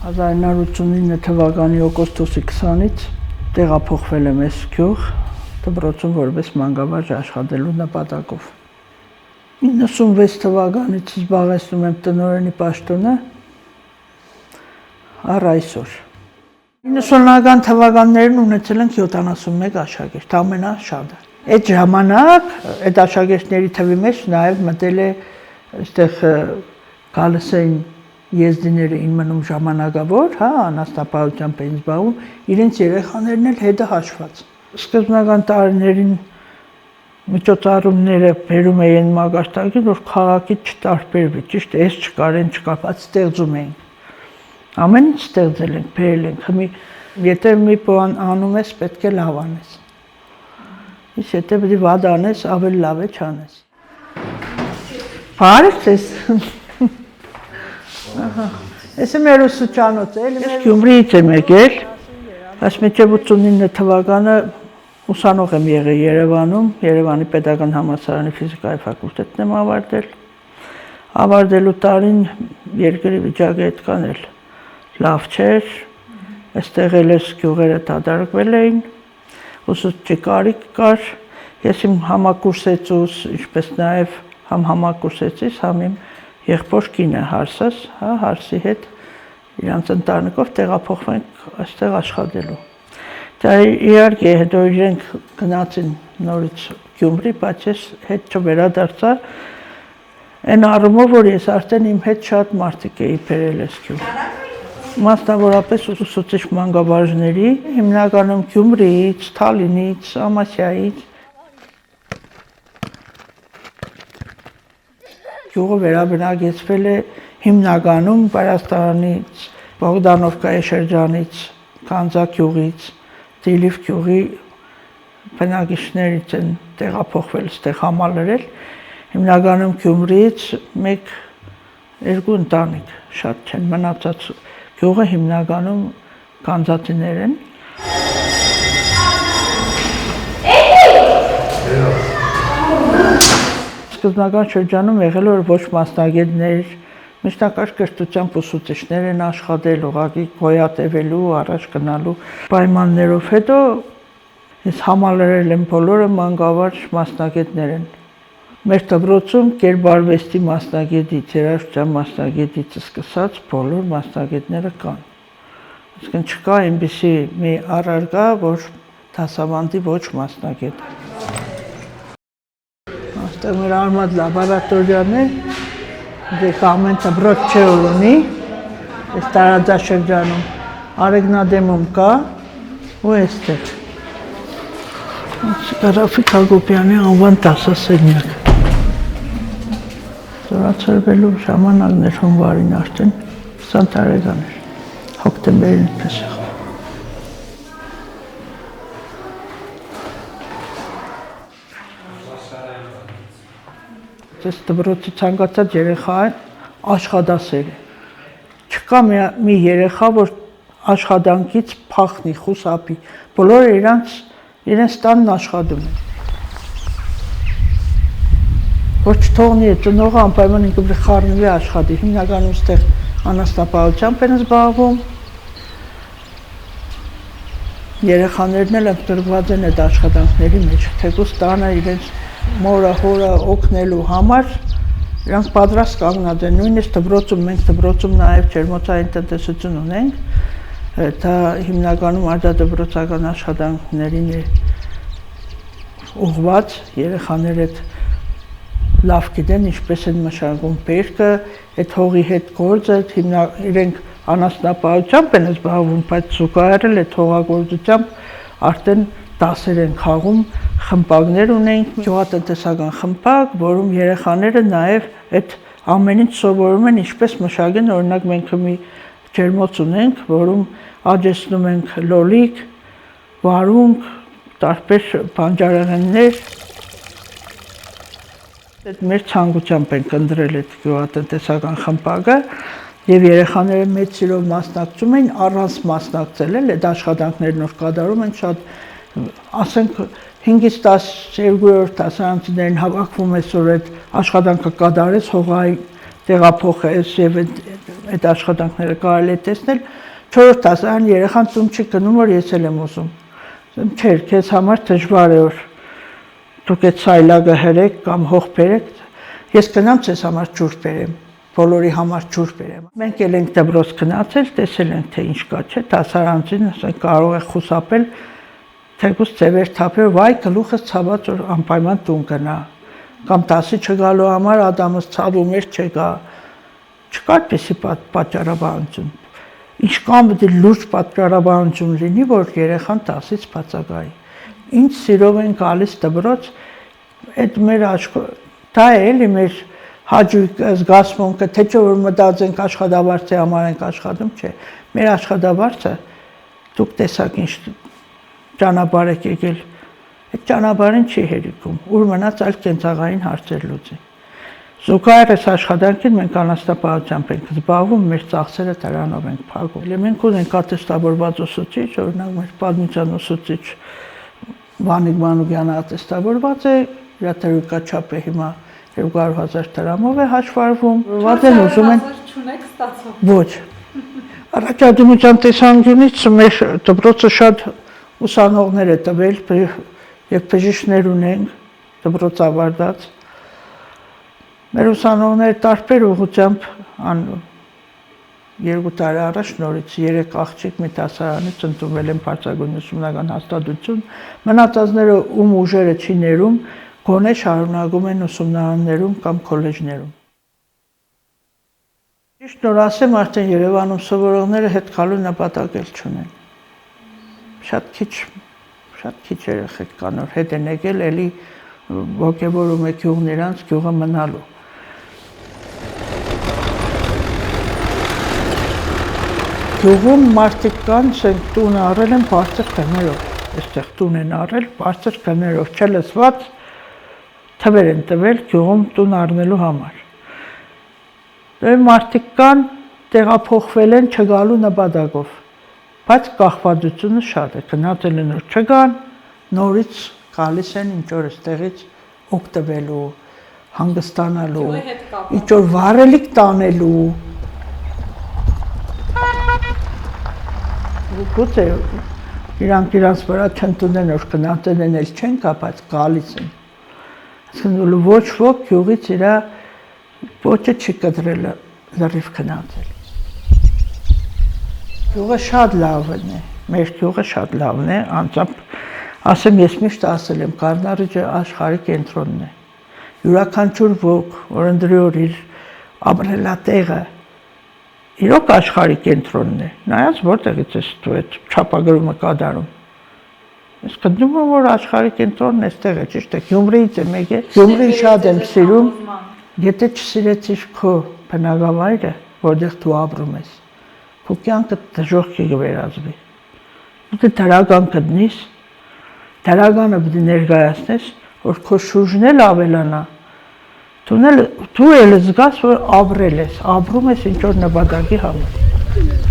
1989 թվականի օգոստոսի 20-ից տեղափոխվել եմ այս գյուղ դպրոցում որպես մանկավարժ աշխատելու նպատակով։ 96 թվականից զբաղեցնում եմ տնօրենի պաշտոնը առ այսօր։ 90-ական թվականներին ունեցել ենք 71 աշակերտ, ամենաշատը։ Այդ ժամանակ այդ աշակերտների թվի մեջ նաև մտել է այստեղ գալիս էին եզդիները ին մնում ժամանակավոր, անասնապահությամբ էին զբաղվում, իրենց երեխաներն էլ հետը հաշված։ Սկզբնական տարիներին միջոցառումները բերում էին մագարտակին, որ քաղաքից չտարբերվի, ճիշտ էս չկար, այն չկար, բայց ստեղծում էին։ Ամեն ինչ ստեղծել ենք, բերել ենք, եթե մի բան անում ես, պետք է լավ անես։ Իսկ եթե պետք է վատ անես, ավելի լավ է չանես։ Բարև ձեզ։ Ես եմ մեր ուսուցչանոց էլ, ես Գյումրիից եմ եկել, բայց մինչև 89 թվականը ուսանող եմ եղել Երևանում, Երևանի պետական համալսարանի ֆիզիկայի ֆակուլտետն եմ ավարտել։ Ավարտելու տարին երկրի վիճակը այդքան էլ լավ չէր, այստեղ էլ էս գյուղերը դադարեցվել էին, ուսուցչի կարիք կար, ես իմ համակուրսեցուս, ինչպես նաև համ համակուրսեցիս, համ իմ եղբոր կինը Հարսս, Հարսի հետ իրանց ընտանիքով տեղափոխվենք այստեղ աշխատելու։ Դա իհարկե հետո իրենք գնացին նորից Գյումրի, բայց ես հետ չվերադարձա այն առումով, որ ես արդեն իմ հետ շատ մարդիկ էի բերել այս գյուղ։ Մասնավորապես ուսուցիչ մանկավարժների, հիմնականում Գյումրիից, Թալինից, Ամասիայից։ Գյուղը վերաբնակեցվել է հիմնականում Վայաստանից, Բոգդանովկայի շրջանից, Կանձա գյուղից, Դիլիվ գյուղի բնակիչներից են տեղափոխվել, ստեղ համալրել, հիմնականում Գյումրիից 1-2 ընտանիք, շատ չեն, մնացած գյուղը հիմնականում կանձացիներ են։ Սկզբնական շրջանում եղել որ ոչ մասնագետներ, միջնակարգ կրթությամբ ուսուցիչներ են աշխատել, ուղղակի գոյատևելու, առաջ գնալու պայմաններով հետո ես համալրել եմ բոլորը մանկավարժ մասնագետներ են։ Մեր դպրոցում կերպարվեստի մասնագետից, երաժշտության մասնագետից սկսած բոլոր մասնագետները կան։ Այսինքն չկա այնպիսի մի առարկա, որ դասավանդի ոչ մասնագետ։ Այստեղ մեր արմատ լաբորատորիան է, դեք ամեն դպրոց չէ որ ունի, այս տարածաշրջանում Արեգնադեմում կա ու այստեղ։ Ռաֆիկ Հակոբյանի անվան դասասենյակ։ Զորացրվելու ժամանակն էր հունվարին արդեն 20 տարեկան էր, հոկտեմբերին պես եղավ։ Այս դպրոցի ցանկացած երեխա աշխատասեր է։ Չկա մի երեխա, որ աշխատանքից փախնի, խուսափի։ Բոլորը իրենց տանն աշխատում են։ Որ չթողնի ծնողը անպայման ինքը պետք է խառնվի աշխատի։ Հիմնականում այստեղ անասնապահությամբ են զբաղվում։ Երեխաներն էլ ընտրված են այդ աշխատանքների մեջ, թեկուզ տանը իրենց մորը հորը օգնելու համար իրանք պատրաստ կանգնած են, նույնիսկ դպրոցում, մենք դպրոցում նաև ջերմոցային տնտեսություն ունենք, դա հիմնականում արտադպրոցական աշխատանքներին է ուղղված, երեխաները լավ գիտեն, ինչպես են մշակում բերքը, այդ հողի հետ գործը, իրենք անասնապահությամբ են զբաղվում, բայց զուգահեռ այդ հողագործությամբ արդեն դասեր են խաղում, խմբակներ ունենք, գյուղատնտեսական խմբակ, որում երեխաները նաև այդ ամեն ինչ սովորում են, ինչպես մշակեն, օրինակ մենք մի ջերմոց ունենք, որում աճեցնում ենք լոլիկ, վարունգ, տարբեր բանջարեղեններ։ Այդ մեր ցանկությամբ ենք ընտրել այդ գյուղատնտեսական խմբակը եւ երեխաները մեծ սիրով մասնակցում են, առանց մասնակցել էլ այդ աշխատանքներն որ կատարում են շատ ասենք 5-ից 12-րդ դասարանցիներին հավաքվում այսօր այդ աշխատանքը կատարես, հողային տեղափոխես եւ այդ աշխատանքները կարելի է տեսնել 4 դասարան երեխան տուն չի գնում, որ ես էլ եմ ուզում։ Չէ, քեզ համար դժվար է, որ դուք այդ սայլակը հրեք կամ հող բերեք, ես գնամ ձեզ համար ջուր բերեմ, բոլորի համար ջուր բերեմ։ Մենք էլ ենք դպրոց գնացել, տեսել ենք թե ինչ կա, չէ, դասարանցին կարող է խուսափել, թեկուզ ձևեր թափել, վայ գլուխս ցաված որ անպայման տուն գնա, կամ դասի չգալու համար Ադամս ցավում էր չգա, չկա այդպիսի պատճառաբանություն։ Ինչքան պետք է լուրջ պատճառաբանություն լինի, որ երեխան դասից բացակայի։ Ինչ սիրով են գալիս դպրոց, այդ մեր դա է էլի մեր հաճույք զգացմունքը, թե չէ որ մտածենք աշխատավարձի համար ենք աշխատում, չէ։ Մեր աշխատավարձը դուք տեսաք ինչ ճանապարհ եք եկել, այդ ճանապարհին չի հերիքում, ուր մնաց այլ կենցաղային հարցեր լուծի։ Զուգահեռ աշխատանքին մենք անաստապահությամբ ենք զբաղվում, մեր ծախսերը դրանով ենք փակում։ Մենք ունենք ատեստավորված ուսուցիչ, օրինակ մեր պատմության ուսուցիչ Վանիկ Մանուկյանը ատեստավորված է, իր դրույքաչափ է հիմա 200,000 դրամով է հաշվառվում։ Ված են ուզում են չունեք ստացող։ Ոչ։ Առաջադիմության տեսանկյունից մեր դպրոցը շատ ուսանողներ է տվել եւ բժիշկներ ունենք դպրոց ավարտած։ Մեր ուսանողները տարբեր ուղղությամբ 2 տարի առաջ նորից 3 աղջիկ մի դասարանից ընդունվել են բարձրագույն ուսումնական հաստատություն, մնացածները ում ուժերը չի ներում, գոնե շարունակում են ուսումնարաններում կամ քոլեջներում։ Ճիշտ նոր ասեմ, արդեն Երևանում սովորողները հետ գալու նպատակ էլ չունեն։ Շատ քիչ երեխեք կան, որ հետ են եկել, էլի ոգևորում է գյուղն իրանց գյուղը մնալու։ Գյուղում մարդիկ կան, տուն առել են բարձր գներով, այստեղ տուն են առել բարձր գներով, չլսված թվեր են տվել գյուղում տուն առնելու համար։ Մարդիկ կան, տեղափոխվել են չգալու նպատակով, բայց կախվածությունը շատ է, գնացել են որ չգան, նորից գալիս են ինչ որ այստեղից օգտվելու, հանգստանալու, ինչ որ վառելիք տանելու։ Գուցե իրանք իրանց վրա չընդունեն, որ գնացել են էլ չեն կա, բայց գալիս են։ Այսինքն ոչ ոք գյուղից իր ոչը չի կտրել լրիվ գնացել։ Գյուղը շատ լավն է, մեր գյուղը շատ լավն է, անձամբ ասեմ ես միշտ ասել եմ, Կառնարիջը աշխարհի կենտրոնն է։ Յուրաքանչյուր ոք, որ ընտրի որ իր ապրելատեղը իրոք աշխարհի կենտրոնն է, նայած որտեղից ես դու այդ չափագրումը կատարում։ Ես գտնում եմ, որ աշխարհի կենտրոնն էստեղ է, ճիշտ է, Գյումրիից եմ եկել, Գյումրին շատ եմ սիրում, եթե չսիրեցիր քո բնակավայրը, որտեղ դու ապրում ես, քո կյանքը դժոխքի կվերածվի։ Դու դրական գտնես, դրականը պետք է ներկայացնես, որ քո շուրջն էլ ավելանա, դու էլ զգաս, որ ապրել ես, ապրում ես ինչ որ նպատակի համար։